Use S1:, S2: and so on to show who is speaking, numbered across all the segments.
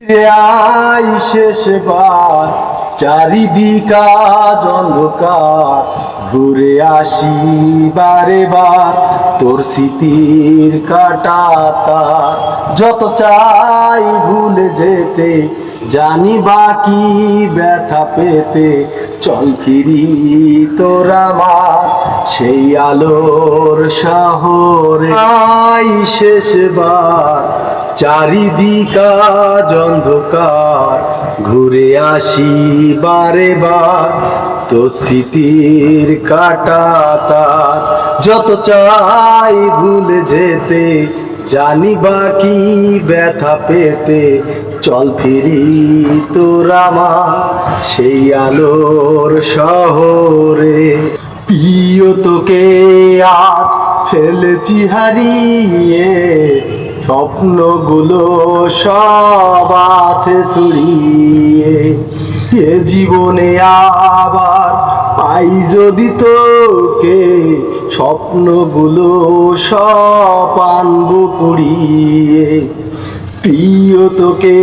S1: I শেষবার চারিদিক আজ অন্ধকার, ঘুরে আসি বারে বার তোর স্মৃতির কাঁটাটা। যত চাই ভুলে যেতে, জানি বাকি ব্যথা পেতে, চল ফিরি তোর আমার সেই আলোর শহরে। আই শেষবার চারিদিক আজ অন্ধকার, ঘুরে আসি বারে বার তোর স্মৃতির কাঁটাতার। যত চাই ভুলে যেতে, জানি বাকি ব্যথা পেতে, চল ফিরি তোর আমার সেই আলোর শহরে। প্রিয় তোকে আজ ফেলেছি হারিয়ে, স্বপ্নগুলো সব আছে ছড়িয়ে। এ জীবনে আবার পাই যদি তোকে, স্বপ্নগুলো সব আনবো কুড়িয়ে। প্রিয় তোকে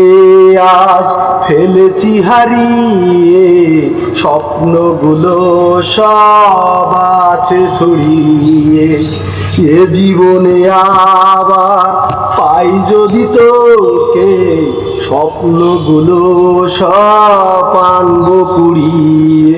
S1: আজ ফেলেছি হারিয়ে, স্বপ্নগুলো সব আছে ছড়িয়ে। এ জীবনে আবার পাই যদি তোকে, স্বপ্নগুলো সব আনবো কুড়িয়ে।